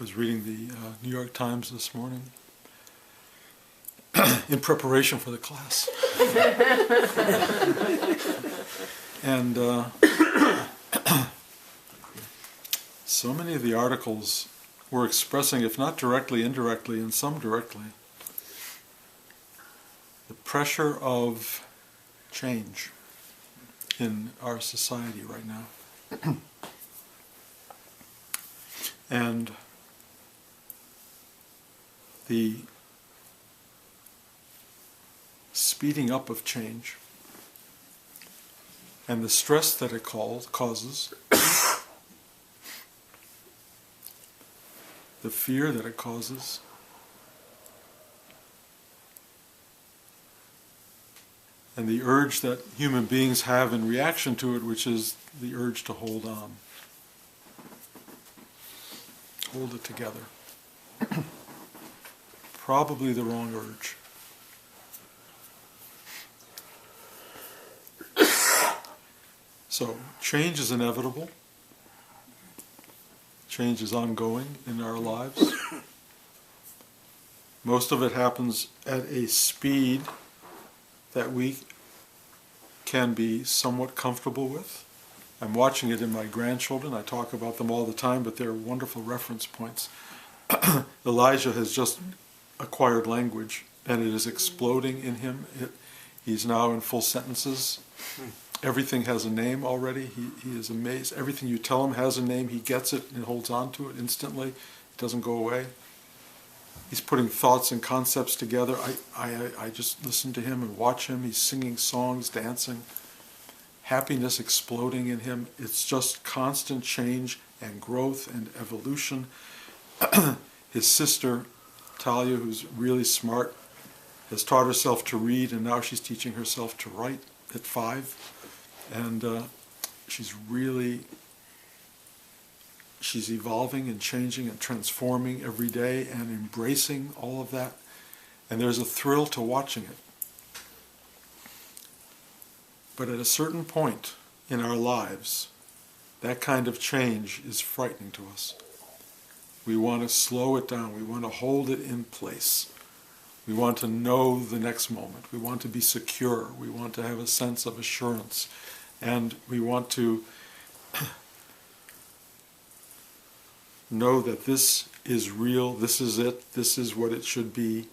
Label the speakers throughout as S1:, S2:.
S1: was reading the New York Times this morning in preparation for the class. And so many of the articles were expressing, if not directly, indirectly, and some directly, the pressure of change in our society right now. And the speeding up of change and the stress that it causes, the fear that it causes, and the urge that human beings have in reaction to it, which is the urge to hold on. Hold it together. Probably the wrong urge. So, change is inevitable. Change is ongoing in our lives. Most of it happens at a speed that we can be somewhat comfortable with. I'm watching it in my grandchildren. I talk about them all the time, but they're wonderful reference points. Elijah has just acquired language, and it is exploding in him. He's now in full sentences. Everything has a name already. He is amazed. Everything you tell him has a name. He gets it and holds on to it instantly. It doesn't go away. He's putting thoughts and concepts together. I just listen to him and watch him. He's singing songs, dancing. Happiness exploding in him. It's just constant change and growth and evolution. His sister, Talia, who's really smart, has taught herself to read, and now she's teaching herself to write at 5. And she's evolving and changing and transforming every day and embracing all of that. And there's a thrill to watching it. But at a certain point in our lives, that kind of change is frightening to us. We want to slow it down. We want to hold it in place. We want to know the next moment. We want to be secure. We want to have a sense of assurance. And we want to know that this is real, this is it, this is what it should be.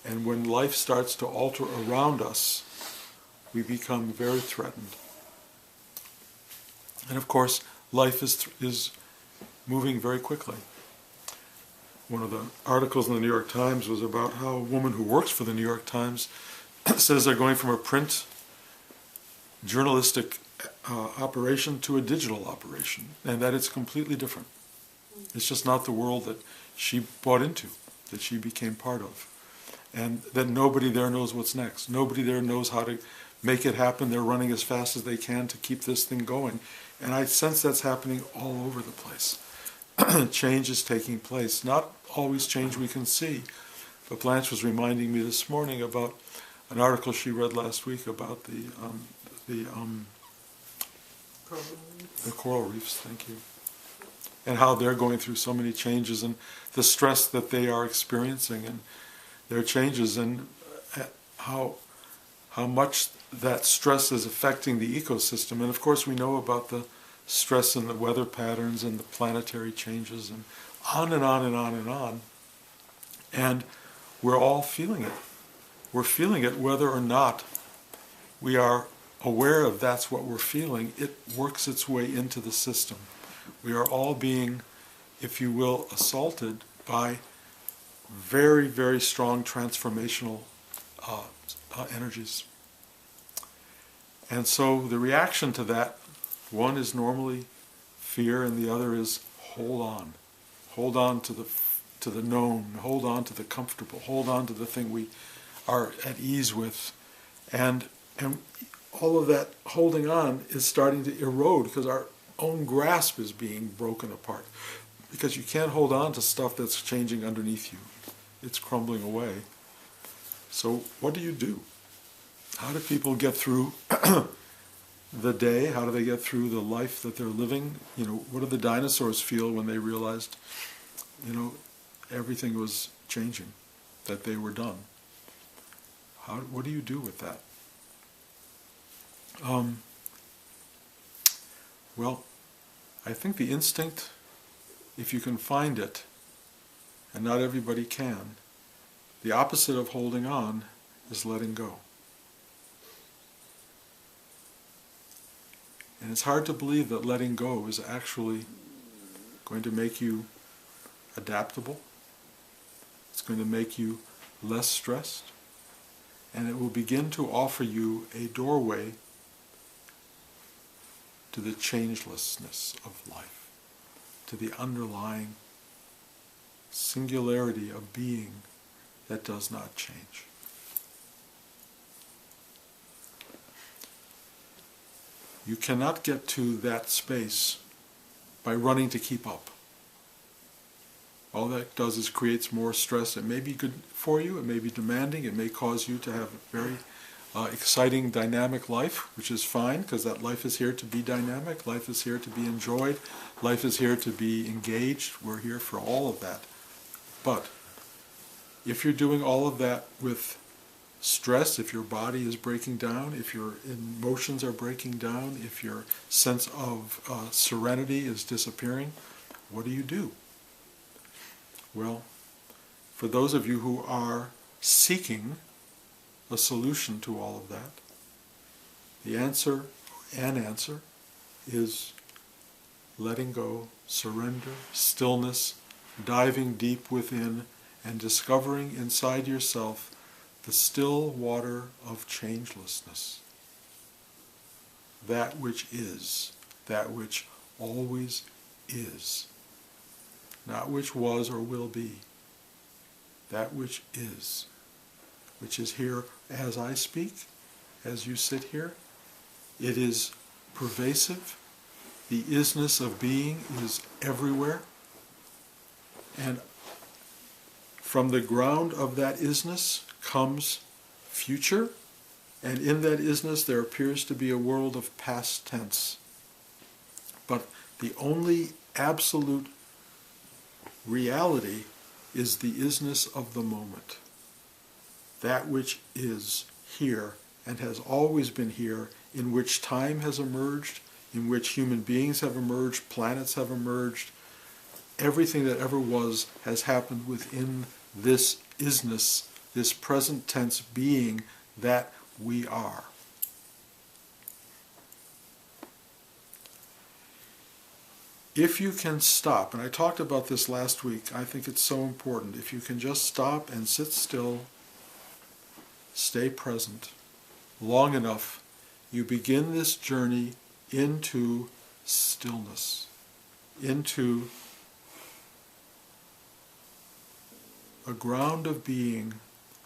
S1: And when life starts to alter around us, we become very threatened. And of course, life is moving very quickly. One of the articles in the New York Times was about how a woman who works for the New York Times says they're going from a print journalistic operation to a digital operation, and that it's completely different. It's just not the world that she bought into, that she became part of. And that nobody there knows what's next. Nobody there knows how to make it happen. They're running as fast as they can to keep this thing going. And I sense that's happening all over the place. Change is taking place. Not always change we can see. But Blanche was reminding me this morning about an article she read last week about the coral reefs, thank you. And how they're going through so many changes and the stress that they are experiencing and their changes and how much that stress is affecting the ecosystem. And of course we know about the stress in the weather patterns and the planetary changes and on and on and on and on. And we're all feeling it. We're feeling it whether or not we are aware of that's what we're feeling. It works its way into the system. We are all being, if you will, assaulted by very, very strong transformational energies. And so the reaction to that, one is normally fear, and the other is hold on. Hold on to the known. Hold on to the comfortable. Hold on to the thing we are at ease with. And all of that holding on is starting to erode because our own grasp is being broken apart. Because you can't hold on to stuff that's changing underneath you. It's crumbling away. So what do you do? How do people get through the day? How do they get through the life that they're living? You know, what do the dinosaurs feel when they realized everything was changing, that they were done. What do you do with that? Well, I think the instinct, if you can find it, and not everybody can, the opposite of holding on is letting go. And it's hard to believe that letting go is actually going to make you adaptable. It's going to make you less stressed. And it will begin to offer you a doorway to the changelessness of life, to the underlying singularity of being that does not change. You cannot get to that space by running to keep up. All that does is creates more stress. It may be good for you, it may be demanding, it may cause you to have a very exciting, dynamic life, which is fine, because that life is here to be dynamic, life is here to be enjoyed, life is here to be engaged. We're here for all of that. But if you're doing all of that with stress, if your body is breaking down, if your emotions are breaking down, if your sense of serenity is disappearing, what do? Well, for those of you who are seeking a solution to all of that, the answer is letting go, surrender, stillness, diving deep within, and discovering inside yourself the still water of changelessness. That which is, that which always is. Not which was or will be. That which is here as I speak, as you sit here. It is pervasive. The isness of being is everywhere. And from the ground of that isness comes future, and in that isness there appears to be a world of past tense. But the only absolute reality is the isness of the moment. That which is here and has always been here, in which time has emerged, in which human beings have emerged, planets have emerged. Everything that ever was has happened within this isness, this present tense being that we are. If you can stop, and I talked about this last week, I think it's so important, if you can just stop and sit still, stay present long enough, you begin this journey into stillness, into a ground of being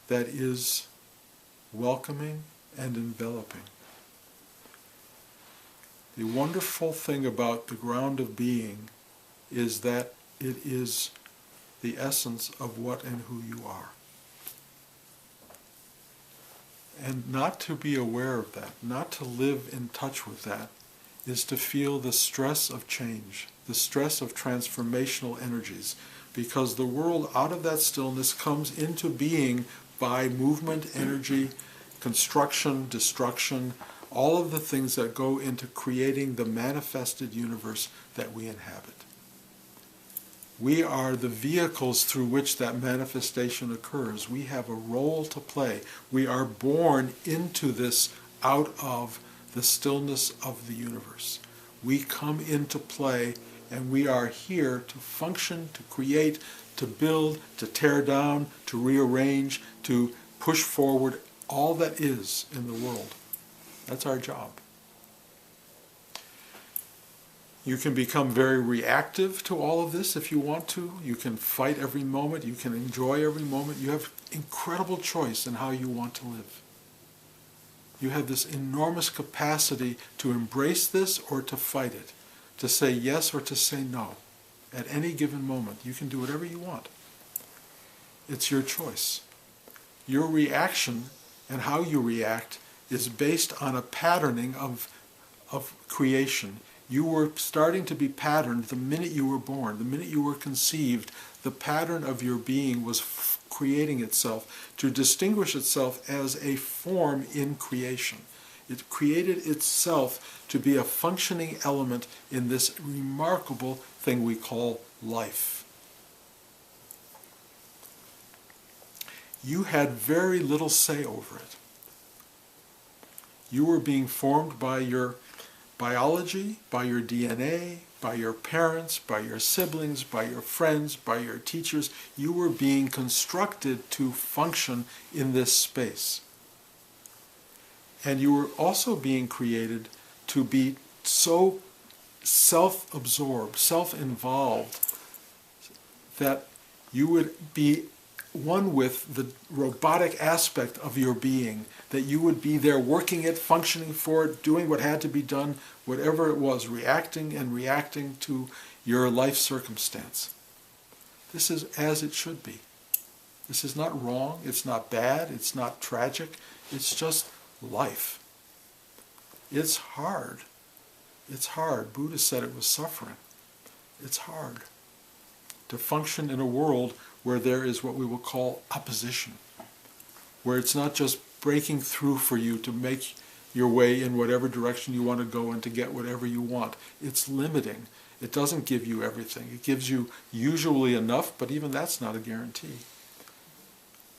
S1: that is welcoming and enveloping. The wonderful thing about the ground of being is that it is the essence of what and who you are. And not to be aware of that, not to live in touch with that, is to feel the stress of change, the stress of transformational energies, because the world out of that stillness comes into being by movement, energy, construction, destruction, all of the things that go into creating the manifested universe that we inhabit. We are the vehicles through which that manifestation occurs. We have a role to play. We are born into this out of the stillness of the universe. We come into play, and we are here to function, to create, to build, to tear down, to rearrange, to push forward all that is in the world. That's our job. You can become very reactive to all of this if you want to. You can fight every moment. You can enjoy every moment. You have incredible choice in how you want to live. You have this enormous capacity to embrace this or to fight it, to say yes or to say no. At any given moment, you can do whatever you want. It's your choice. Your reaction and how you react is based on a patterning of creation. You were starting to be patterned the minute you were born, the minute you were conceived. The pattern of your being was creating itself to distinguish itself as a form in creation. It created itself to be a functioning element in this remarkable thing we call life. You had very little say over it. You were being formed by your biology, by your DNA, by your parents, by your siblings, by your friends, by your teachers. You were being constructed to function in this space. And you were also being created to be so self-absorbed, self-involved, that you would be one with the robotic aspect of your being, that you would be there working it, functioning for it, doing what had to be done, whatever it was, reacting and reacting to your life circumstance. This is as it should be. This is not wrong, it's not bad, it's not tragic, it's just life. It's hard. It's hard. Buddha said it was suffering. It's hard to function in a world where there is what we will call opposition, where it's not just breaking through for you to make your way in whatever direction you want to go and to get whatever you want. It's limiting. It doesn't give you everything. It gives you usually enough, but even that's not a guarantee.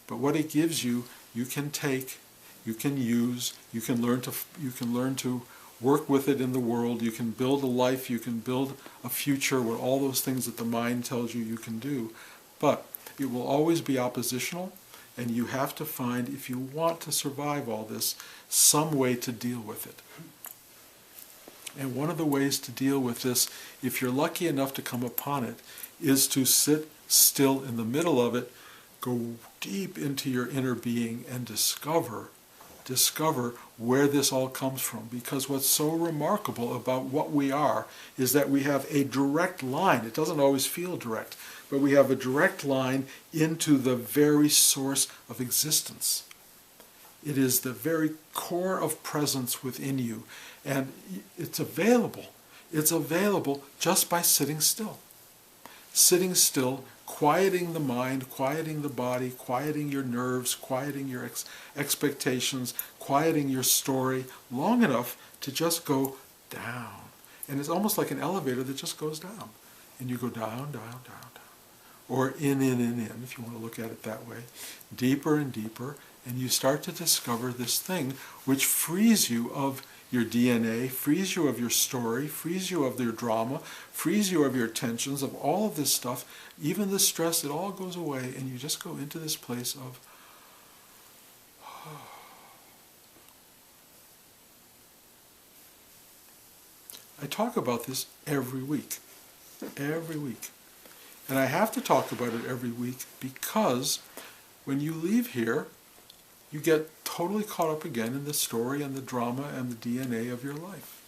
S1: But what it gives you, you can take, you can use, you can learn to work with it in the world. You can build a life, you can build a future with all those things that the mind tells you can do. But it will always be oppositional, and you have to find, if you want to survive all this, some way to deal with it. And one of the ways to deal with this, if you're lucky enough to come upon it, is to sit still in the middle of it, go deep into your inner being, and discover where this all comes from. Because what's so remarkable about what we are is that we have a direct line. It doesn't always feel direct, but we have a direct line into the very source of existence. It is the very core of presence within you, and it's available. It's available just by sitting still. Sitting still, quieting the mind, quieting the body, quieting your nerves, quieting your expectations, quieting your story long enough to just go down. And it's almost like an elevator that just goes down. And you go down, down, down, down. Or in, if you want to look at it that way. Deeper and deeper, and you start to discover this thing which frees you of your DNA, frees you of your story, frees you of your drama, frees you of your tensions, of all of this stuff, even the stress, it all goes away, and you just go into this place of I talk about this every week. Every week. And I have to talk about it every week because when you leave here, you get totally caught up again in the story and the drama and the DNA of your life.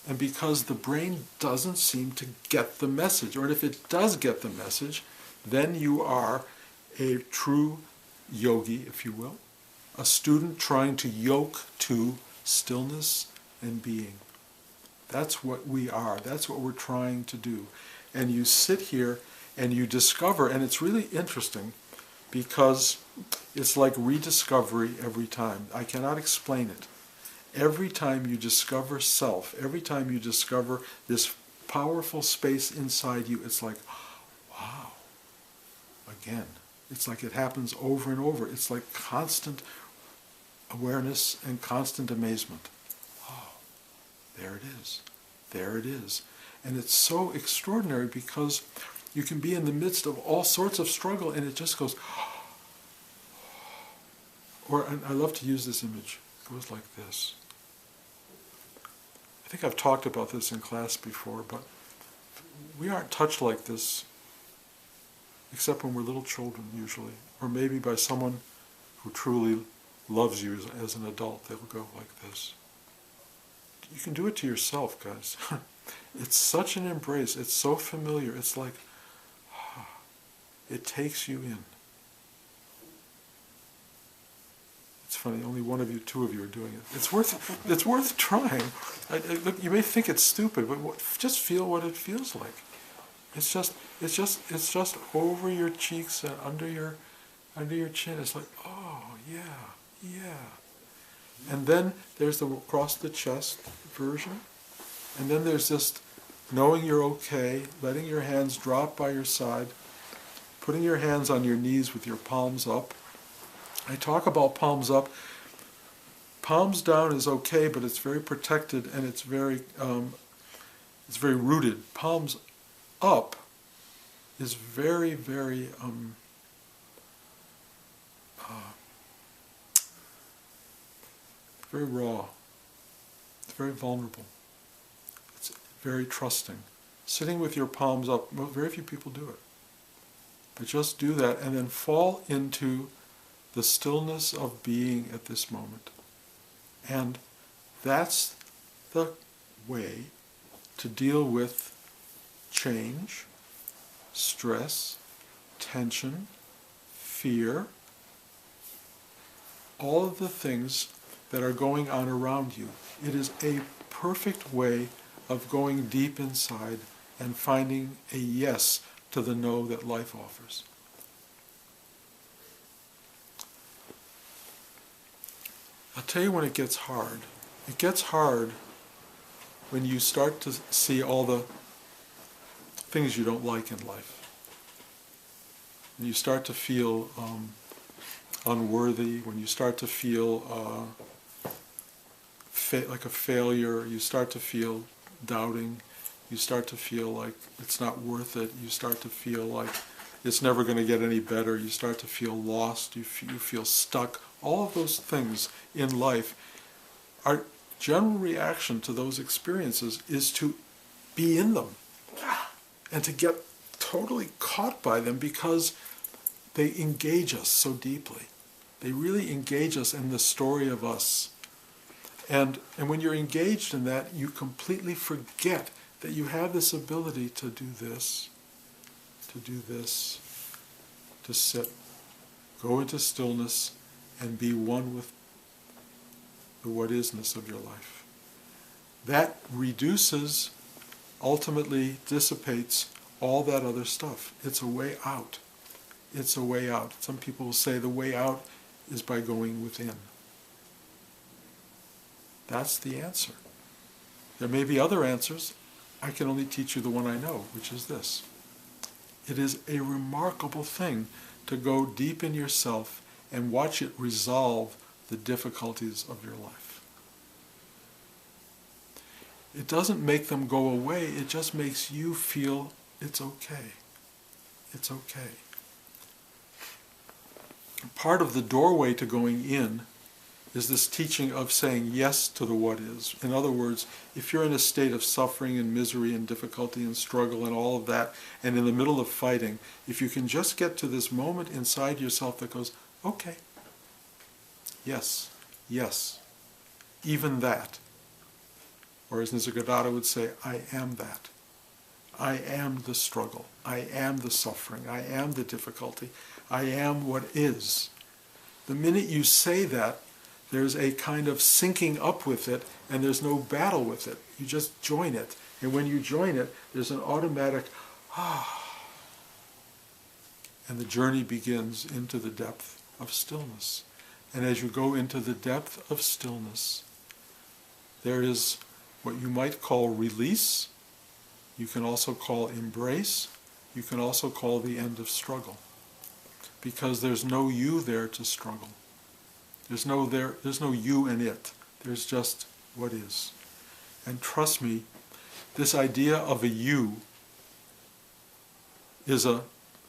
S1: And because the brain doesn't seem to get the message, or if it does get the message, then you are a true yogi, if you will, a student trying to yoke to stillness and being. That's what we are. That's what we're trying to do. And you sit here and you discover, and it's really interesting because it's like rediscovery every time. I cannot explain it. Every time you discover self, every time you discover this powerful space inside you, it's like, wow, again. It's like it happens over and over. It's like constant awareness and constant amazement. Oh, there it is. There it is. And it's so extraordinary because you can be in the midst of all sorts of struggle and it just goes, or, and I love to use this image, it goes like this. I think I've talked about this in class before, but we aren't touched like this except when we're little children usually, or maybe by someone who truly loves you as an adult. They'll go like this. You can do it to yourself, guys. It's such an embrace. It's so familiar. It's like, it takes you in. It's funny. Only one of you, two of you are doing it. It's worth trying. Look, you may think it's stupid, but just feel what it feels like. It's just over your cheeks and under your chin. It's like, oh yeah. And then there's the across the chest version, and then there's just knowing you're okay, letting your hands drop by your side, putting your hands on your knees with your palms up. I talk about palms up. Palms down is okay, but it's very protected and it's very rooted. Palms up is very, very very raw. It's very vulnerable. It's very trusting. Sitting with your palms up, very few people do it. But just do that and then fall into the stillness of being at this moment. And that's the way to deal with change, stress, tension, fear, all of the things that are going on around you. It is a perfect way of going deep inside and finding a yes to the no that life offers. I'll tell you when it gets hard. It gets hard when you start to see all the things you don't like in life. When you start to feel unworthy, when you start to feel like a failure, you start to feel doubting, you start to feel like it's not worth it, you start to feel like it's never going to get any better, you start to feel lost, you feel stuck. All of those things in life, our general reaction to those experiences is to be in them and to get totally caught by them because they engage us so deeply. They really engage us in the story of us. And when you're engaged in that, you completely forget that you have this ability to do this, to sit, go into stillness, and be one with the what-isness of your life. That reduces, ultimately dissipates all that other stuff. It's a way out. It's a way out. Some people will say the way out is by going within. That's the answer. There may be other answers. I can only teach you the one I know, which is this. It is a remarkable thing to go deep in yourself and watch it resolve the difficulties of your life. It doesn't make them go away, it just makes you feel it's okay. It's okay. Part of the doorway to going in is this teaching of saying yes to the what is. In other words, if you're in a state of suffering and misery and difficulty and struggle and all of that, and in the middle of fighting, if you can just get to this moment inside yourself that goes, okay, yes, yes, even that. Or as Nisargadatta would say, I am that. I am the struggle. I am the suffering. I am the difficulty. I am what is. The minute you say that, there's a kind of syncing up with it, and there's no battle with it. You just join it. And when you join it, there's an automatic, and the journey begins into the depth of stillness. And as you go into the depth of stillness, there is what you might call release. You can also call embrace. You can also call the end of struggle. Because there's no you there to struggle. There's no you and it. There's just what is. And trust me, this idea of a you is a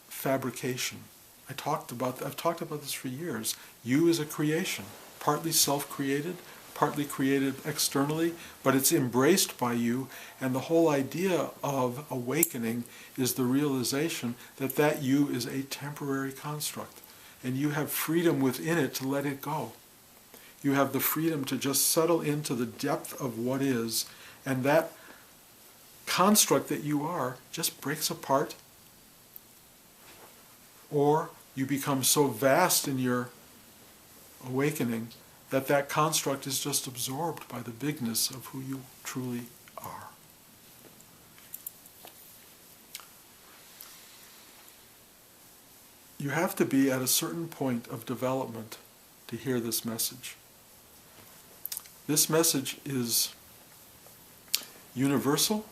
S1: fabrication. I've talked about this for years. You is a creation, partly self-created, partly created externally, but it's embraced by you, and the whole idea of awakening is the realization that that you is a temporary construct, and you have freedom within it to let it go. You have the freedom to just settle into the depth of what is, and that construct that you are just breaks apart, or you become so vast in your awakening that construct is just absorbed by the bigness of who you truly are. You have to be at a certain point of development to hear this message. This message is universal,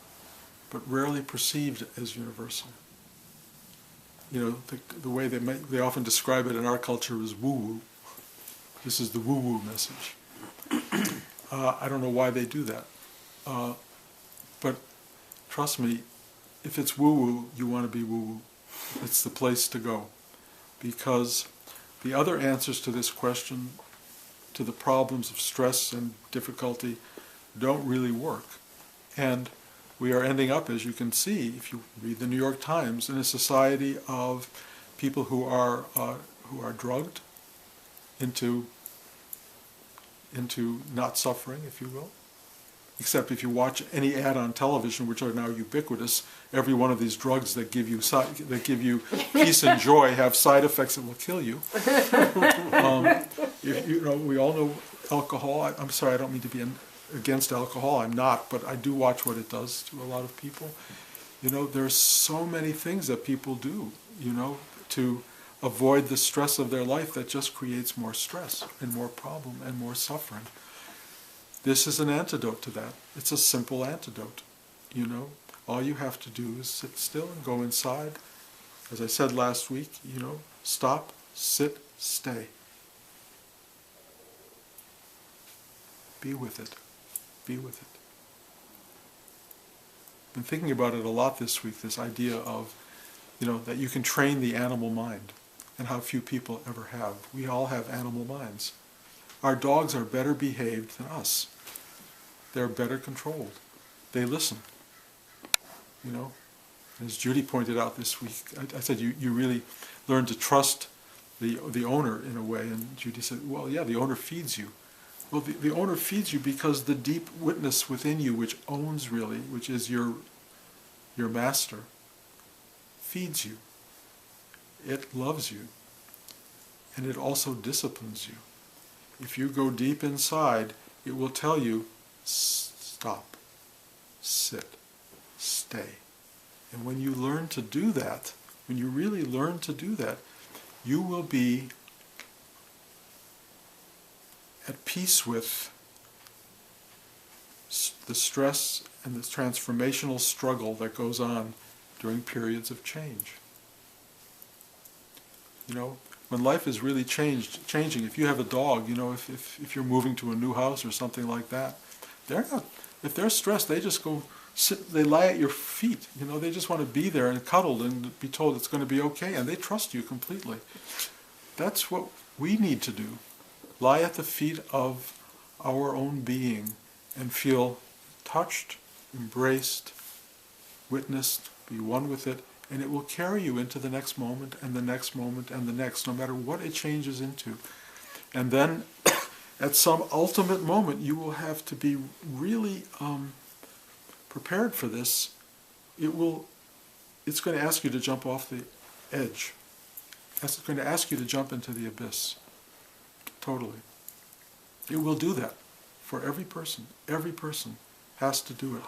S1: but rarely perceived as universal. You know, the way they often describe it in our culture is woo-woo. This is the woo-woo message. I don't know why they do that. But trust me, if it's woo-woo, you want to be woo-woo. It's the place to go. Because the other answers to this question, to the problems of stress and difficulty, don't really work. And we are ending up, as you can see, if you read the New York Times, in a society of people who are drugged into not suffering, if you will. Except if you watch any ad on television, which are now ubiquitous, every one of these drugs that give you peace and joy have side effects that will kill you. We all know alcohol. I'm sorry, I don't mean to be against alcohol. I'm not, but I do watch what it does to a lot of people. You know, there's so many things that people do, you know, to avoid the stress of their life that just creates more stress and more problem and more suffering. This is an antidote to that. It's a simple antidote, you know. All you have to do is sit still and go inside. As I said last week, you know, stop, sit, stay. Be with it. Be with it. I've been thinking about it a lot this week, this idea of, you know, that you can train the animal mind, and how few people ever have. We all have animal minds. Our dogs are better behaved than us. They're better controlled. They listen. You know, as Judy pointed out this week, I said you really learn to trust the owner in a way, and Judy said, well, yeah, the owner feeds you. Well, the owner feeds you because the deep witness within you, which owns really, which is your master, feeds you. It loves you, and it also disciplines you. If you go deep inside, it will tell you, stop, sit, stay. And when you learn to do that, when you really learn to do that, you will be at peace with the stress and the transformational struggle that goes on during periods of change. You know, when life is really changing, if you have a dog, you know, if you're moving to a new house or something like that, if they're stressed, they just go sit, they lie at your feet, you know, they just want to be there and cuddled and be told it's going to be okay, and they trust you completely. That's what we need to do. Lie at the feet of our own being and feel touched, embraced, witnessed, be one with it, and it will carry you into the next moment and the next moment and the next, no matter what it changes into. And then at some ultimate moment, you will have to be really prepared for this. It's going to ask you to jump off the edge. It's going to ask you to jump into the abyss. Totally. It will do that for every person. Every person has to do it.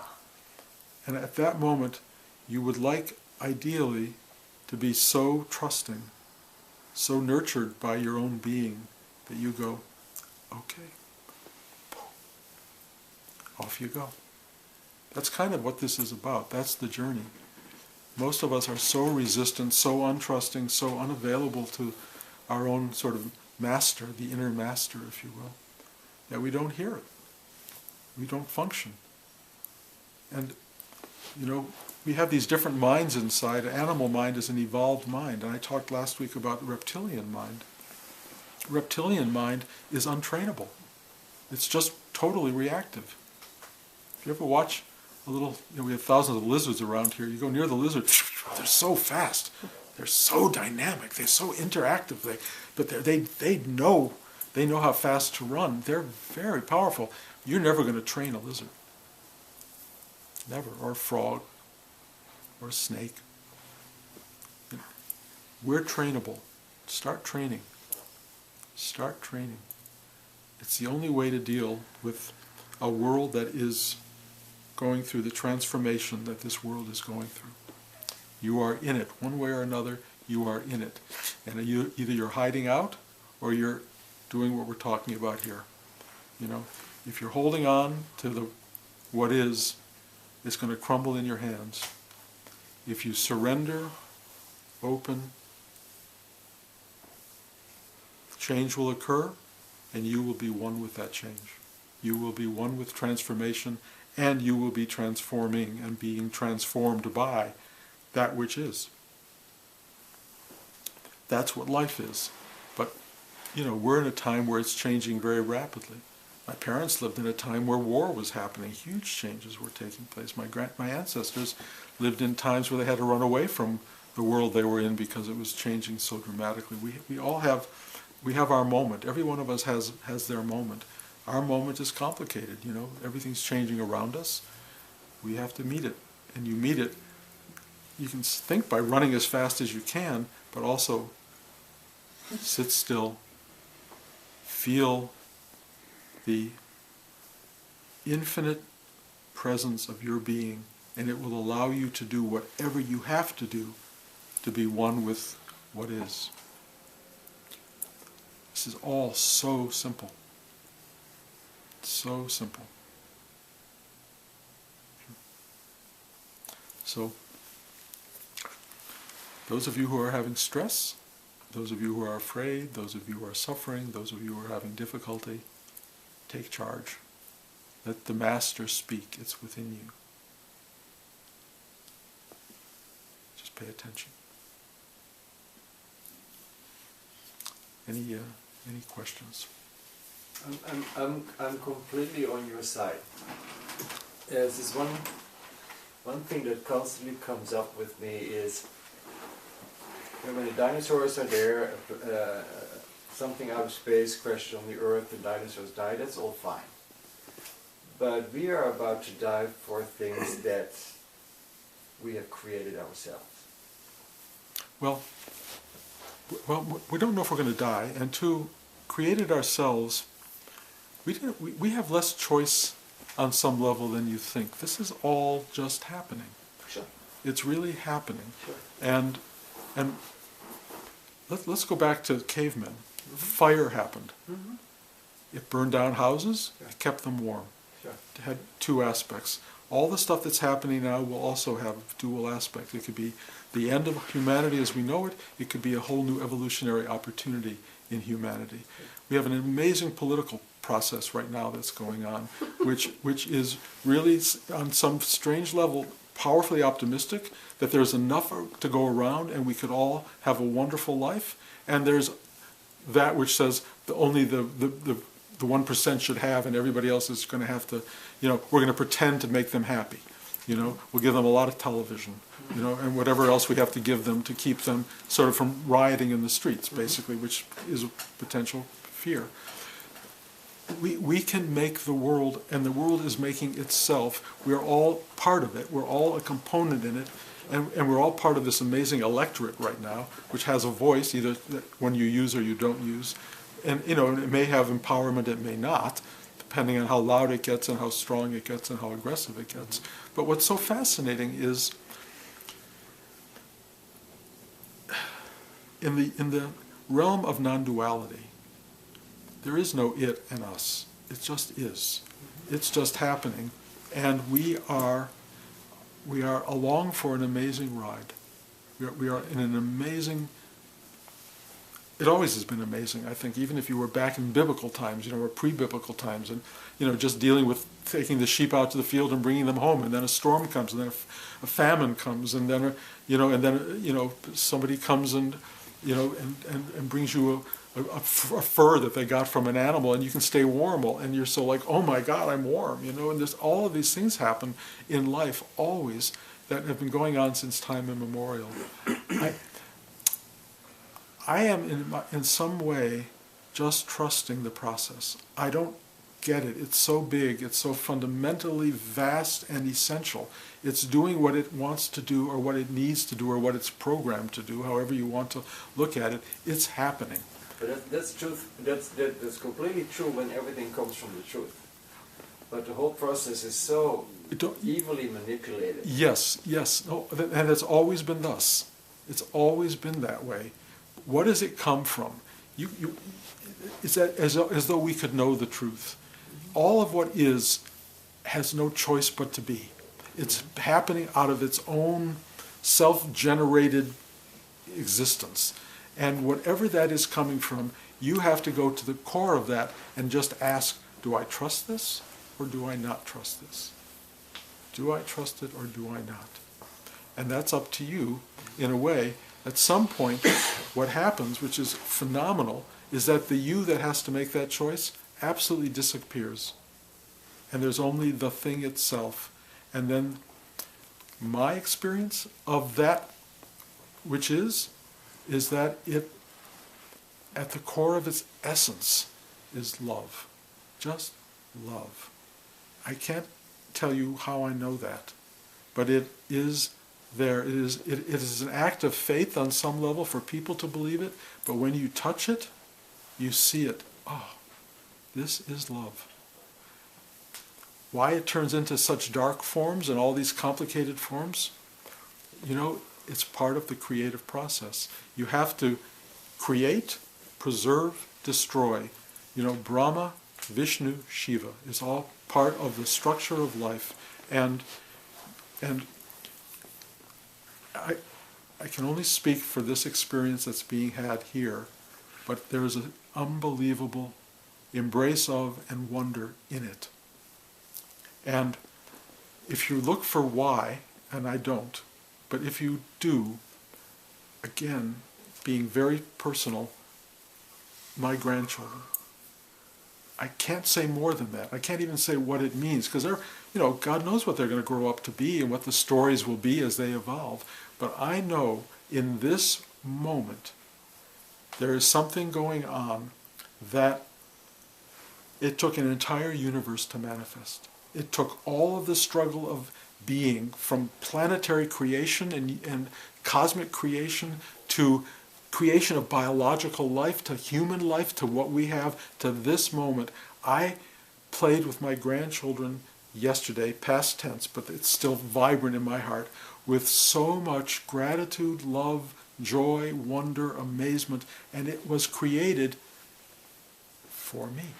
S1: And at that moment, you would like, ideally, to be so trusting, so nurtured by your own being, that you go, okay, off you go. That's kind of what this is about. That's the journey. Most of us are so resistant, so untrusting, so unavailable to our own sort of master, the inner master, if you will, that we don't hear it. We don't function. And, you know, we have these different minds inside. Animal mind is an evolved mind. And I talked last week about reptilian mind. Reptilian mind is untrainable. It's just totally reactive. If you ever watch a little, you know, we have thousands of lizards around here. You go near the lizard, they're so fast. They're so dynamic. They're so interactive. They know how fast to run. They're very powerful. You're never going to train a lizard. Never. Or a frog. Or a snake. We're trainable. Start training. Start training. It's the only way to deal with a world that is going through the transformation that this world is going through. You are in it, one way or another, you are in it. And either you're hiding out or you're doing what we're talking about here. You know, if you're holding on to what is, it's going to crumble in your hands. If you surrender, open, change will occur, and you will be one with that change. You will be one with transformation, and you will be transforming and being transformed by that which is. That's what life is. But, you know, we're in a time where it's changing very rapidly. My parents lived in a time where war was happening. Huge changes were taking place. My ancestors lived in times where they had to run away from the world they were in because it was changing so dramatically. We all have our moment. Every one of us has their moment. Our moment is complicated, you know. Everything's changing around us. We have to meet it. And you meet it, you can think by running as fast as you can, but also sit still, feel the infinite presence of your being, and it will allow you to do whatever you have to do to be one with what is. This is all so simple. So simple. So, those of you who are having stress, those of you who are afraid, those of you who are suffering, those of you who are having difficulty, take charge. Let the Master speak. It's within you. Just pay attention. Any questions?
S2: I'm completely on your side. There's this one thing that constantly comes up with me is when the dinosaurs are there, something out of space crashed on the Earth, the dinosaurs die, that's all fine. But we are about to die for things that we have created ourselves.
S1: Well, we don't know if we're going to die, and to create it ourselves, we have less choice on some level than you think. This is all just happening.
S2: Sure.
S1: It's really happening.
S2: Sure.
S1: And let's go back to cavemen. Mm-hmm. Fire happened. Mm-hmm. It burned down houses. Sure. It kept them warm.
S2: Sure.
S1: It had two aspects. All the stuff that's happening now will also have dual aspects. It could be the end of humanity as we know it. It could be a whole new evolutionary opportunity in humanity. We have an amazing political process right now that's going on, which is really, on some strange level, powerfully optimistic that there's enough to go around and we could all have a wonderful life. And there's that which says only the 1% should have, and everybody else is going to have to, you know, we're going to pretend to make them happy. You know, we'll give them a lot of television, you know, and whatever else we have to give them to keep them sort of from rioting in the streets, basically, which is a potential fear. We can make the world, and the world is making itself. We are all part of it. We're all a component in it, and we're all part of this amazing electorate right now, which has a voice, either when you use or you don't use. And, you know, it may have empowerment, it may not, depending on how loud it gets and how strong it gets and how aggressive it gets. But what's so fascinating is in the realm of non-duality, there is no it and us. It just is. It's just happening. And we are along for an amazing ride. We are in an amazing. It always has been amazing, I think, even if you were back in biblical times, you know, or pre-biblical times, and, you know, just dealing with taking the sheep out to the field and bringing them home, and then a storm comes, and then a famine comes, and then, somebody comes and, you know, and brings you a fur that they got from an animal, and you can stay warm, and you're so like, oh my God, I'm warm, you know, and there's all of these things happen in life, always, that have been going on since time immemorial. I am in some way just trusting the process. I don't get it. It's so big. It's so fundamentally vast and essential. It's doing what it wants to do or what it needs to do or what it's programmed to do, however you want to look at it. It's happening.
S2: But that's truth. That's completely true when everything comes from the truth. But the whole process is so evilly manipulated.
S1: Yes, yes, no, and it's always been thus. It's always been that way. What does it come from? It's as though we could know the truth. All of what is has no choice but to be. It's happening out of its own self-generated existence. And whatever that is coming from, you have to go to the core of that and just ask, do I trust this or do I not trust this? Do I trust it or do I not? And that's up to you in a way. At some point, what happens, which is phenomenal, is that the you that has to make that choice absolutely disappears. And there's only the thing itself. And then my experience of that which is that it, at the core of its essence, is love. Just love. I can't tell you how I know that, but it is there. It is an act of faith on some level for people to believe it, but when you touch it, you see it. Oh, this is love. Why it turns into such dark forms and all these complicated forms? It's part of the creative process. You have to create, preserve, destroy. Brahma, Vishnu, Shiva is all part of the structure of life. And I can only speak for this experience that's being had here, but there's an unbelievable embrace of and wonder in it. And if you look for why, and I don't, but if you do, again, being very personal, my grandchildren, I can't say more than that. I can't even say what it means, because God knows what they're going to grow up to be and what the stories will be as they evolve. But I know in this moment, there is something going on that it took an entire universe to manifest. It took all of the struggle of being, from planetary creation and cosmic creation to creation of biological life to human life to what we have to this moment. I played with my grandchildren yesterday, past tense, but it's still vibrant in my heart, with so much gratitude, love, joy, wonder, amazement, and it was created for me.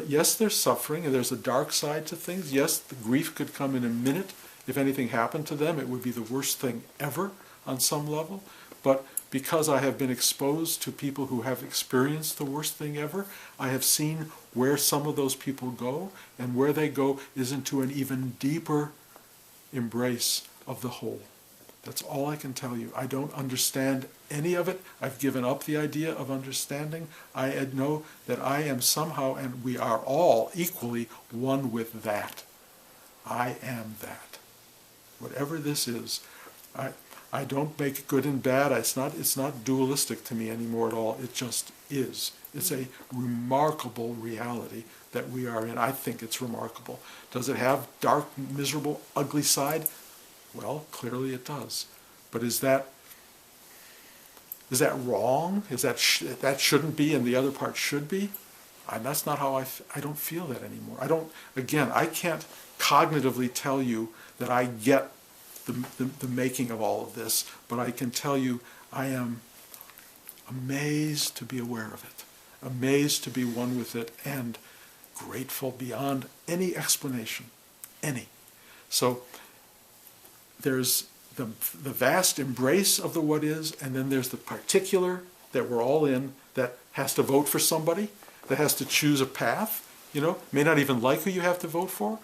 S1: Yes, there's suffering, and there's a dark side to things. Yes, the grief could come in a minute. If anything happened to them, it would be the worst thing ever on some level. But because I have been exposed to people who have experienced the worst thing ever, I have seen where some of those people go, and where they go is into an even deeper embrace of the whole. That's all I can tell you. I don't understand any of it. I've given up the idea of understanding. I know that I am somehow, and we are all equally, one with that. I am that. Whatever this is, I don't make good and bad. It's not dualistic to me anymore at all. It just is. It's a remarkable reality that we are in. I think it's remarkable. Does it have dark, miserable, ugly side? Well, clearly it does. But is that wrong? Is that shouldn't be and the other part should be? That's not how I don't feel that anymore. I can't cognitively tell you that I get the making of all of this, but I can tell you I am amazed to be aware of it, amazed to be one with it, and grateful beyond any explanation, any. So there's the vast embrace of the what is, and then there's the particular that we're all in that has to vote for somebody, that has to choose a path, may not even like who you have to vote for,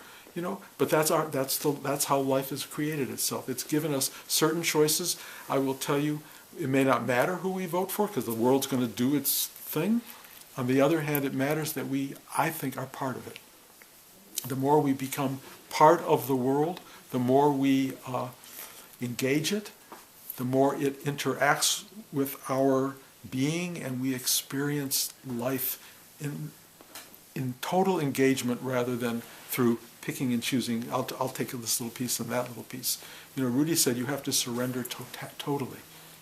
S1: but that's how life has created itself. It's given us certain choices. I will tell you, it may not matter who we vote for because the world's going to do its thing. On the other hand, it matters that I think, are part of it. The more we become part of the world, the more we engage it, the more it interacts with our being, and we experience life in total engagement rather than through picking and choosing. I'll take this little piece and that little piece. Rudy said you have to surrender totally.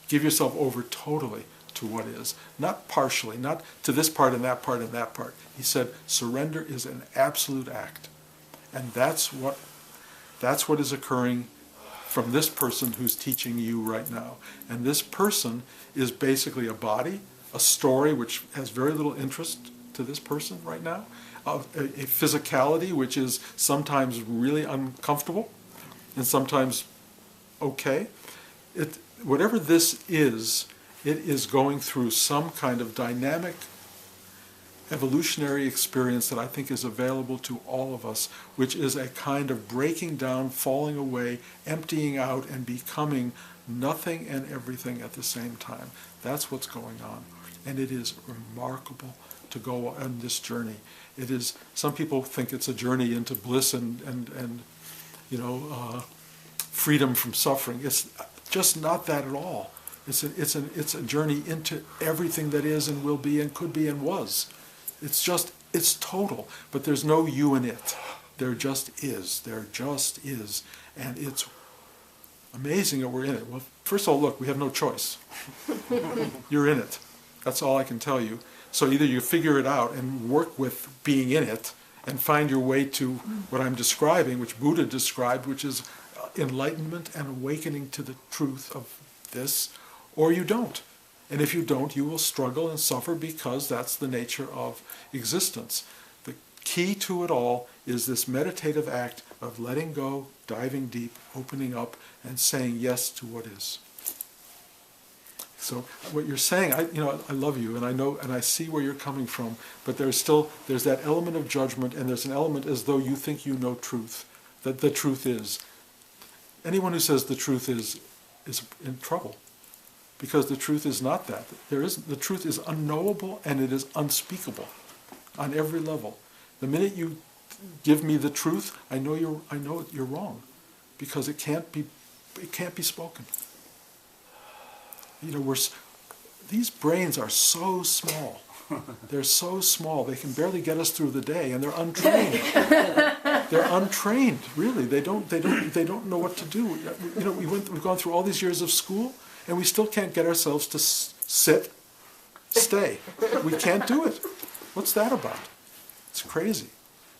S1: Give yourself over totally to to what is. Not partially, not to this part and that part and that part. He said surrender is an absolute act. And that's what is occurring from this person who's teaching you right now. And this person is basically a body, a story which has very little interest to this person right now, a physicality which is sometimes really uncomfortable and sometimes okay. Whatever this is, it is going through some kind of dynamic evolutionary experience that I think is available to all of us, which is a kind of breaking down, falling away, emptying out, and becoming nothing and everything at the same time. That's what's going on. And it is remarkable to go on this journey. It is, some people think it's a journey into bliss and freedom from suffering. It's just not that at all. It's a journey into everything that is and will be and could be and was. It's total, but there's no you in it. There just is. And it's amazing that we're in it. Well, first of all, look, we have no choice. You're in it. That's all I can tell you. So either you figure it out and work with being in it and find your way to what I'm describing, which Buddha described, which is enlightenment and awakening to the truth of this, or you don't. And if you don't, you will struggle and suffer because that's the nature of existence. The key to it all is this meditative act of letting go, diving deep, opening up, and saying yes to what is. So what you're saying, I love you, and I know, and I see where you're coming from, but there's that element of judgment, and there's an element as though you think you know truth, that the truth is. Anyone who says the truth is in trouble, because the truth is not that. The truth is unknowable and it is unspeakable on every level. The minute you give me the truth, I know you're wrong, because it can't be spoken. These brains are so small. They're so small. They can barely get us through the day, and they're untrained. They're untrained, really. They don't know what to do. We've gone through all these years of school, and we still can't get ourselves to stay. We can't do it. What's that about? It's crazy.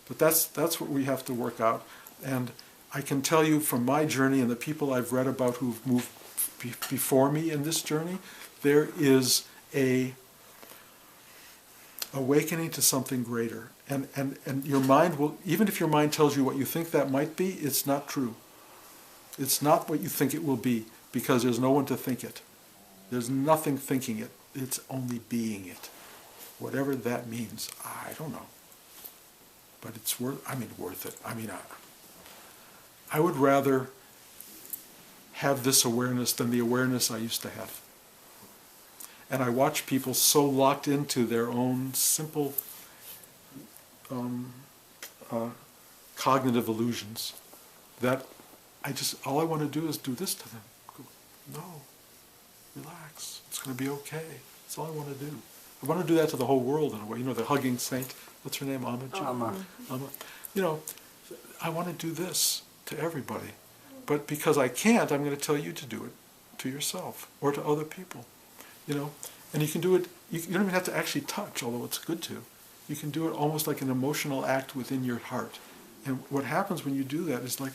S1: But that's what we have to work out. And I can tell you from my journey and the people I've read about who've moved before me in this journey, there is a awakening to something greater. And your mind will, even if your mind tells you what you think that might be, it's not true. It's not what you think it will be, because there's no one to think it. There's nothing thinking it. It's only being it. Whatever that means, I don't know. But it's worth it. I would rather have this awareness than the awareness I used to have. And I watch people so locked into their own simple cognitive illusions that all I want to do is do this to them. Go, no, relax, it's going to be okay. That's all I want to do. I want to do that to the whole world in a way. The hugging saint, what's her name, Amma? Amma. I want to do this to everybody. But because I can't, I'm going to tell you to do it to yourself or to other people. And you can do it, you don't even have to actually touch, although it's good to. You can do it almost like an emotional act within your heart. And what happens when you do that is like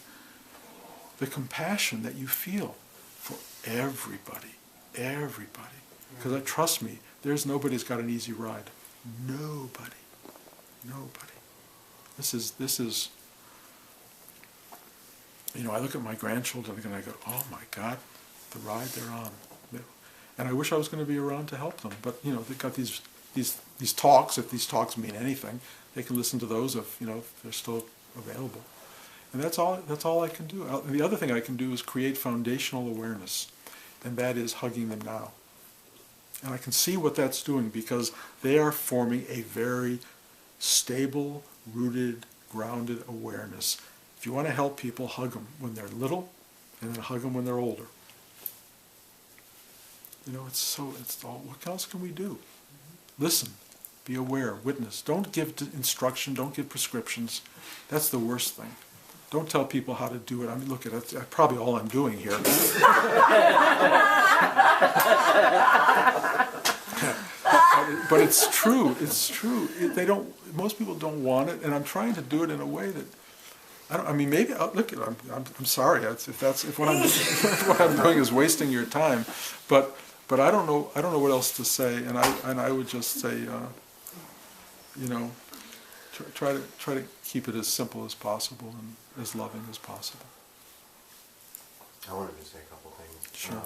S1: the compassion that you feel for everybody. Because trust me, there's nobody's got an easy ride. Nobody. This is. I look at my grandchildren and I go, oh my God, the ride they're on. And I wish I was going to be around to help them. But, they've got these talks. If these talks mean anything, they can listen to those if they're still available. And that's all I can do. The other thing I can do is create foundational awareness. And that is hugging them now. And I can see what that's doing, because they are forming a very stable, rooted, grounded awareness. If you want to help people, hug them when they're little, and then hug them when they're older. It's all, what else can we do? Listen, be aware, witness. Don't give instruction, don't give prescriptions. That's the worst thing. Don't tell people how to do it. Look at it, that's probably all I'm doing here. but it's true. It's true. They don't. Most people don't want it, and I'm trying to do it in a way that I don't. I mean, maybe look. I'm sorry if what I'm what I'm doing is wasting your time, but I don't know. I don't know what else to say, and I would just say, you know, try to keep it as simple as possible and as loving as possible.
S3: I wanted to say a couple things.
S1: Sure.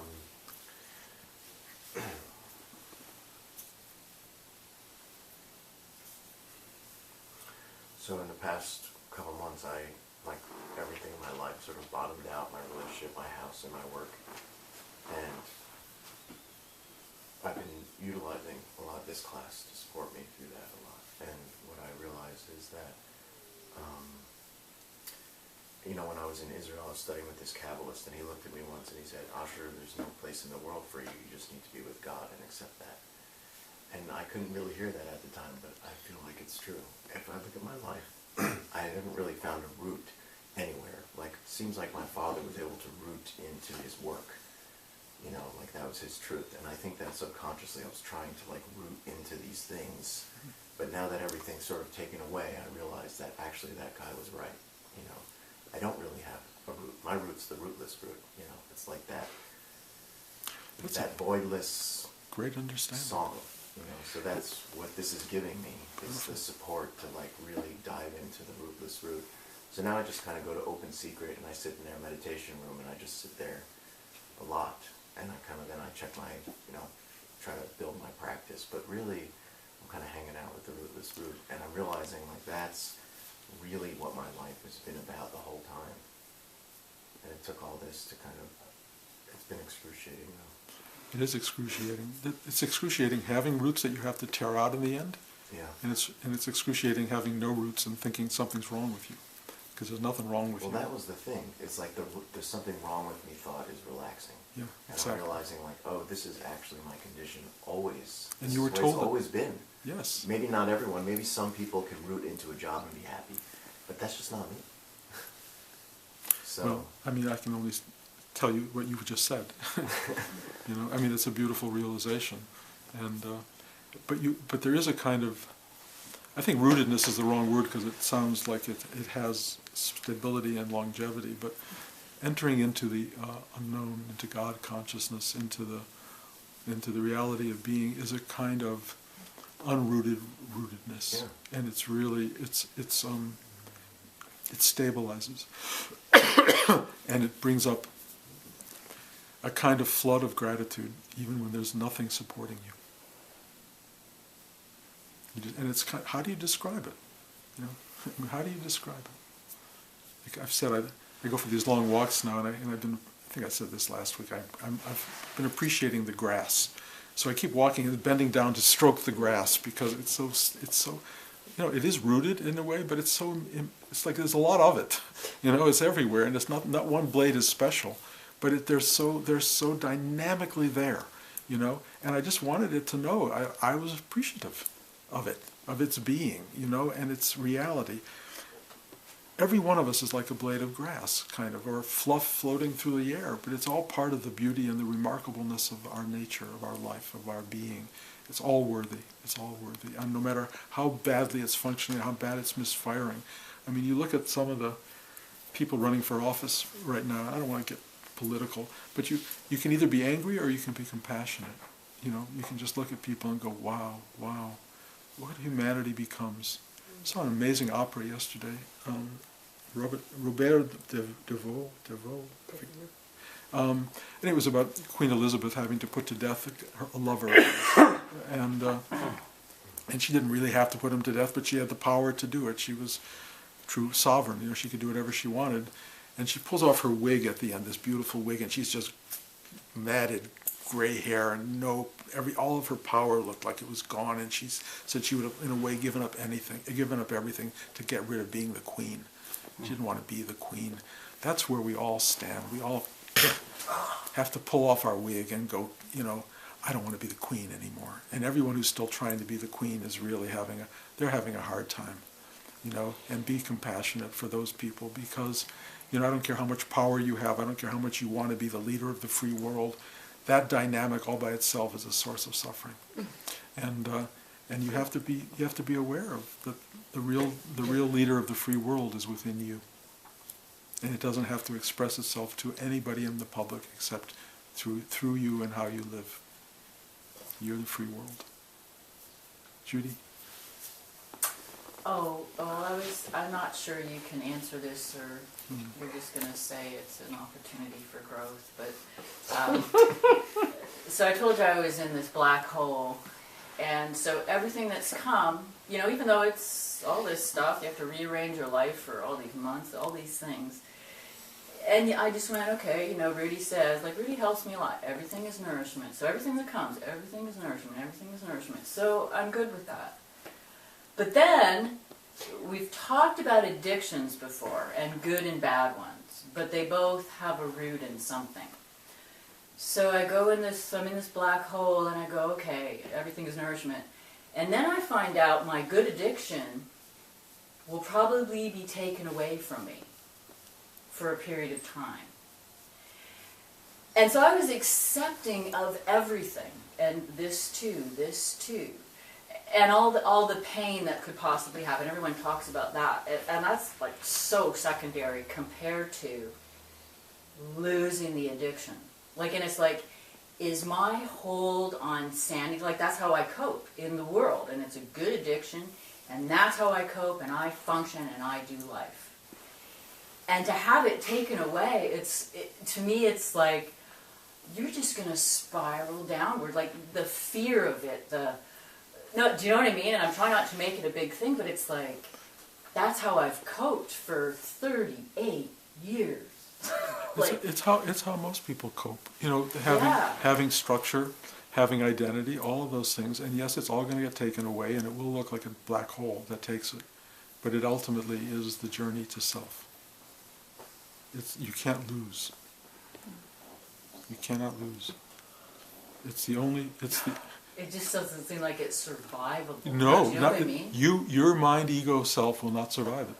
S3: So in the past couple months, like everything in my life sort of bottomed out, my relationship, my house, and my work. And I've been utilizing a lot of this class to support me through that a lot. And what I realized is that, you know, when I was in Israel, I was studying with this Kabbalist, and he looked at me once and he said, Asher, there's no place in the world for you. You just need to be with God and accept that. And I couldn't really hear that at the time, but I feel like it's true. If I look at my life, I haven't really found a root anywhere. Like, it seems like my father was able to root into his work. You know, like that was his truth. And I think that subconsciously I was trying to like root into these things. But now that everything's sort of taken away, I realized that actually that guy was right. You know, I don't really have a root. My root's the rootless root. You know, it's like that.
S1: That's
S3: that voidless
S1: great understanding.
S3: Song. You know, so that's what this is giving me, is the support to like really dive into the rootless root. So now I just kind of go to Open Secret and I sit in their meditation room and I just sit there a lot. And I kind of, then I check my, you know, try to build my practice. But really, I'm kind of hanging out with the rootless root. And I'm realizing like that's really what my life has been about the whole time. And it took all this to kind of, it's been excruciating though.
S1: It is excruciating. It's excruciating having roots that you have to tear out in the end.
S3: Yeah.
S1: And it's excruciating having no roots and thinking something's wrong with you, because there's nothing wrong with you.
S3: Well, that was the thing. It's like there's something wrong with me thought is relaxing.
S1: Yeah,
S3: and
S1: exactly.
S3: I'm realizing like, oh, this is actually my condition always.
S1: And
S3: This
S1: you were
S3: is the way
S1: told
S3: it's
S1: it.
S3: always been.
S1: Yes.
S3: Maybe not everyone. Maybe some people can root into a job and be happy, but that's just not me. So.
S1: Well, I mean, I can only tell you what you just said. You know, I mean, it's a beautiful realization, and but there is a kind of, I think rootedness is the wrong word because it sounds like it has stability and longevity, but entering into the unknown, into God consciousness, into the reality of being is a kind of unrooted rootedness,
S3: yeah.
S1: and it's really it stabilizes, and it brings up a kind of flood of gratitude, even when there's nothing supporting you. And it's kind of, how do you describe it? You know, how do you describe it? Like I've said, I go for these long walks now, and I've been. I think I said this last week. I've been appreciating the grass, so I keep walking and bending down to stroke the grass because it's so. You know, it is rooted in a way, but it's like there's a lot of it. You know, it's everywhere, and it's not one blade is special. But they're so dynamically there, you know. And I just wanted it to know I was appreciative of it, of its being, you know, and its reality. Every one of us is like a blade of grass, kind of, or fluff floating through the air. But it's all part of the beauty and the remarkableness of our nature, of our life, of our being. It's all worthy. It's all worthy. And no matter how badly it's functioning, how bad it's misfiring. I mean, you look at some of the people running for office right now. I don't want to get political, but you can either be angry or you can be compassionate. You know, you can just look at people and go, wow, what humanity becomes. I saw an amazing opera yesterday. Robert Deveau, and it was about Queen Elizabeth having to put to death a lover, and she didn't really have to put him to death, but she had the power to do it. She was true sovereign. You know, she could do whatever she wanted. And she pulls off her wig at the end, this beautiful wig, and she's just matted gray hair, and all of her power looked like it was gone. And she said she would have, in a way, given up everything to get rid of being the queen. She didn't want to be the queen. That's where we all stand. We all have to pull off our wig and go, you know, I don't want to be the queen anymore. And everyone who's still trying to be the queen is really having a hard time, you know. And be compassionate for those people because. You know, I don't care how much power you have. I don't care how much you want to be the leader of the free world. That dynamic all by itself is a source of suffering. And And you have to be aware of the real leader of the free world is within you. And it doesn't have to express itself to anybody in the public except through you and how you live. You're the free world. Judy?
S4: Oh, well, I'm not sure you can answer this, or you're just going to say it's an opportunity for growth, but, so I told you I was in this black hole, and so everything that's come, you know, even though it's all this stuff, you have to rearrange your life for all these months, all these things, and I just went, okay, you know, Rudy says, like, Rudy helps me a lot, everything is nourishment, so everything that comes, everything is nourishment, so I'm good with that. But then, we've talked about addictions before, and good and bad ones, but they both have a root in something. So I'm in this black hole, and I go, okay, everything is nourishment. And then I find out my good addiction will probably be taken away from me for a period of time. And so I was accepting of everything, and this too, and all the pain that could possibly happen. Everyone talks about that, and that's like so secondary compared to losing the addiction. Like, and it's like, is my hold on sanity, like that's how I cope in the world, and it's a good addiction, and that's how I cope, and I function, and I do life. And to have it taken away, to me it's like, you're just going to spiral downward, like the fear of it, no, do you know what I mean? And I'm trying not to make it a big thing, but it's like, that's how I've coped for 38 years. Like,
S1: it's how most people cope. You know,
S4: Yeah.
S1: having structure, having identity, all of those things. And yes, it's all going to get taken away, and it will look like a black hole that takes it. But it ultimately is the journey to self. You can't lose. You cannot lose.
S4: it just doesn't seem like it's survivable.
S1: No,
S4: do you know what I mean?
S1: Your mind, ego, self will not survive it.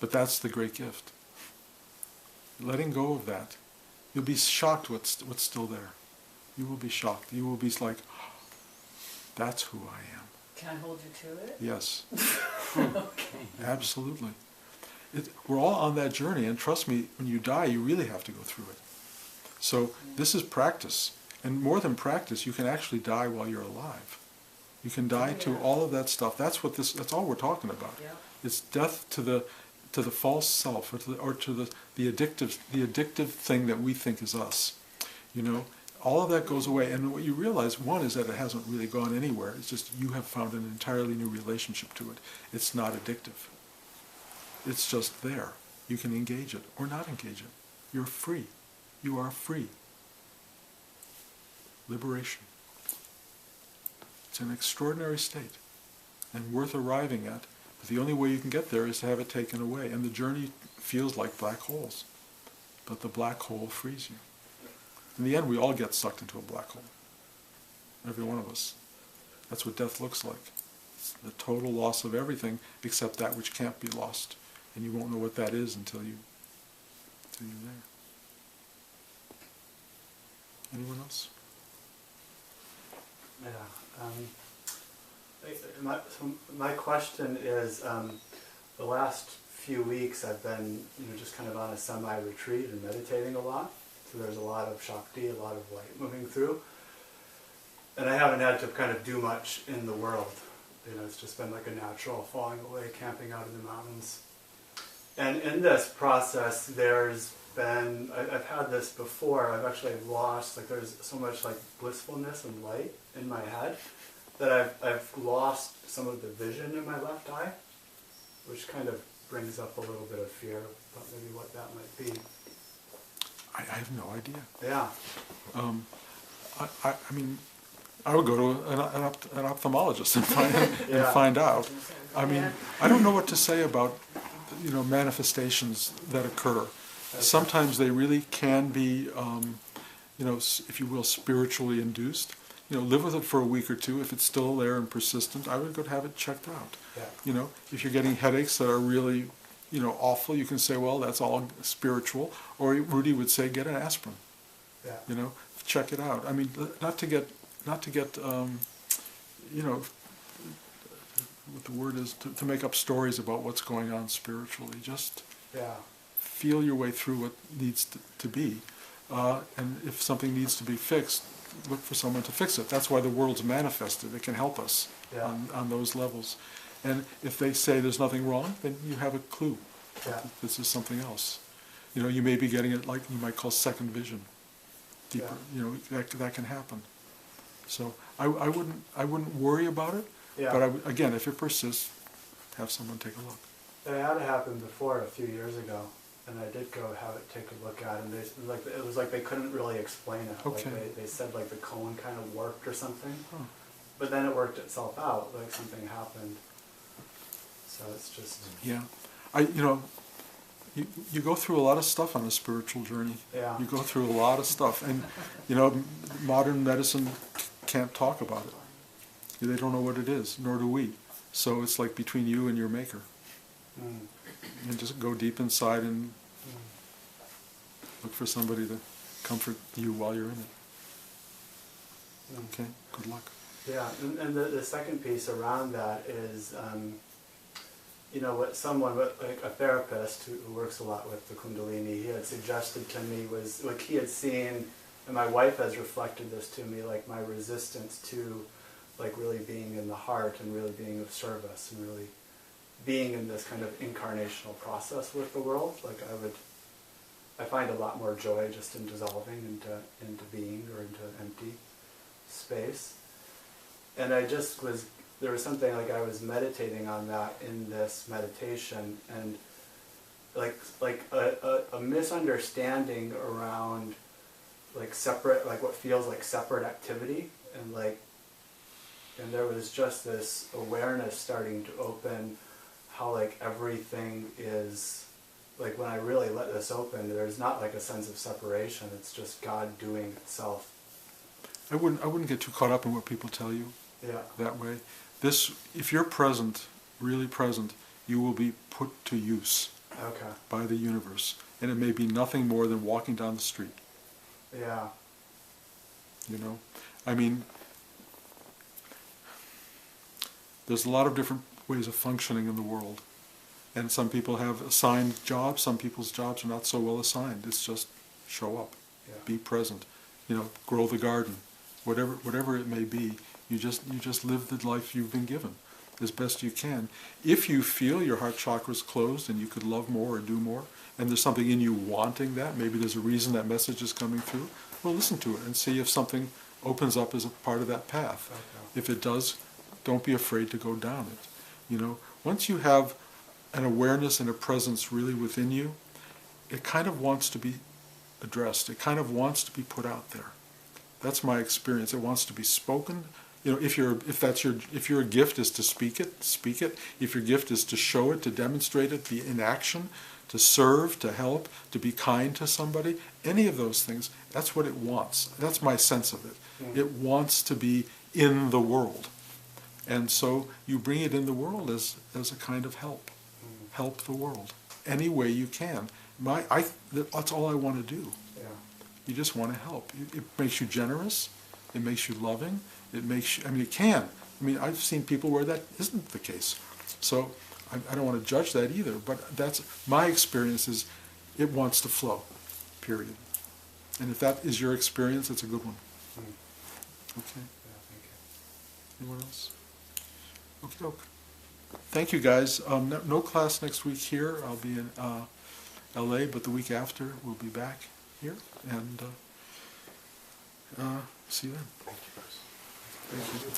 S1: But that's the great gift. Letting go of that, you'll be shocked what's still there. You will be shocked. You will be like, that's who I am.
S4: Can I hold you to it?
S1: Yes.
S4: Okay.
S1: Absolutely. We're all on that journey, and trust me, when you die, you really have to go through it. So this is practice. And more than practice, you can actually die while you're alive. You can die to all of that stuff. That's all we're talking about.
S4: Yeah.
S1: It's death to the false self, or to the addictive thing that we think is us. You know, all of that goes away. And what you realize, one, is that it hasn't really gone anywhere. It's just you have found an entirely new relationship to it. It's not addictive. It's just there. You can engage it or not engage it. You're free. You are free. Liberation. It's an extraordinary state and worth arriving at. But the only way you can get there is to have it taken away. And the journey feels like black holes. But the black hole frees you. In the end, we all get sucked into a black hole. Every one of us. That's what death looks like. It's the total loss of everything except that which can't be lost. And you won't know what that is until you're there. Anyone else?
S5: Yeah. My question is, the last few weeks I've been, just kind of on a semi-retreat and meditating a lot. So there's a lot of Shakti, a lot of light moving through. And I haven't had to kind of do much in the world. It's just been like a natural falling away, camping out in the mountains. And in this process, there's been, I've had this before, I've actually lost, like there's so much like blissfulness and light in my head that I've lost some of the vision in my left eye, which kind of brings up a little bit of fear about maybe what that might be.
S1: I have no idea.
S5: Yeah.
S1: I mean, I would go to an ophthalmologist and find out. I mean, I don't know what to say about manifestations that occur. Sometimes they really can be, if you will, spiritually induced. Live with it for a week or two. If it's still there and persistent, I would go have it checked out.
S5: Yeah.
S1: If you're getting headaches that are really, awful, you can say, well, that's all spiritual. Or Rudy would say, get an aspirin.
S5: Yeah.
S1: Check it out. I mean, not to get what the word is, to make up stories about what's going on spiritually. Just
S5: Yeah.
S1: feel your way through what needs to be. And if something needs to be fixed, look for someone to fix it. That's why the world's manifested. It can help us
S5: Yeah.
S1: on those levels. And if they say there's nothing wrong, then you have a clue.
S5: Yeah.
S1: This is something else. You know, you may be getting it like you might call second vision. Deeper,
S5: Yeah.
S1: you know, that can happen. So I wouldn't worry about it.
S5: Yeah.
S1: But again, if it persists, have someone take a look.
S5: It had happened before a few years ago, and I did go have it take a look at it, and it was like they couldn't really explain it.
S1: Okay.
S5: Like they said like the cone kind of warped or something,
S1: Huh.
S5: but then it worked itself out, like something happened. So it's just,
S1: Yeah, you go through a lot of stuff on a spiritual journey.
S5: yeah.
S1: You go through a lot of stuff, and modern medicine can't talk about it. They don't know what it is, nor do we. So it's like between you and your maker.
S5: Mm.
S1: And just go deep inside and look for somebody to comfort you while you're in it.
S5: Mm.
S1: Okay, good luck.
S5: Yeah, and the second piece around that is, what like a therapist who works a lot with the Kundalini, he had suggested to me was, like he had seen, and my wife has reflected this to me, like my resistance to like really being in the heart and really being of service and really being in this kind of incarnational process with the world. Like I find a lot more joy just in dissolving into being or into empty space. And there was something like I was meditating on that in this meditation, and like a misunderstanding around like separate, like what feels like separate activity, and there was just this awareness starting to open, how like everything is, like when I really let this open, there's not like a sense of separation, it's just God doing itself.
S1: I wouldn't get too caught up in what people tell you.
S5: Yeah.
S1: That way. If you're present, really present, you will be put to use
S5: Okay.
S1: by the universe. And it may be nothing more than walking down the street.
S5: Yeah.
S1: You know? I mean, there's a lot of different ways of functioning in the world. And some people have assigned jobs, some people's jobs are not so well assigned. It's just show up,
S5: Yeah.
S1: be present, grow the garden, whatever it may be. You just live the life you've been given as best you can. If you feel your heart chakra's closed and you could love more or do more, and there's something in you wanting that, maybe there's a reason that message is coming through, well, listen to it and see if something opens up as a part of that path.
S5: Okay.
S1: If it does, don't be afraid to go down it. Once you have an awareness and a presence really within you, it kind of wants to be addressed. It kind of wants to be put out there. That's my experience. It wants to be spoken. If your gift is to speak it, speak it. If your gift is to show it, to demonstrate it, be in action, to serve, to help, to be kind to somebody, any of those things, that's what it wants. That's my sense of it.
S5: Mm.
S1: It wants to be in the world. And so you bring it in the world as a kind of help.
S5: Mm.
S1: Help the world any way you can. That's all I want to do.
S5: Yeah.
S1: You just want to help. It makes you generous. It makes you loving. It can. I've seen people where that isn't the case. So I don't want to judge that either, but that's my experience is it wants to flow, period. And if that is your experience, it's a good one.
S5: Mm.
S1: Okay.
S5: Yeah, thank you.
S1: Anyone else? Okay. Thank you, guys. No class next week here. I'll be in LA, but the week after we'll be back here, and see you then.
S3: Thank you, Bruce.
S1: Thank you.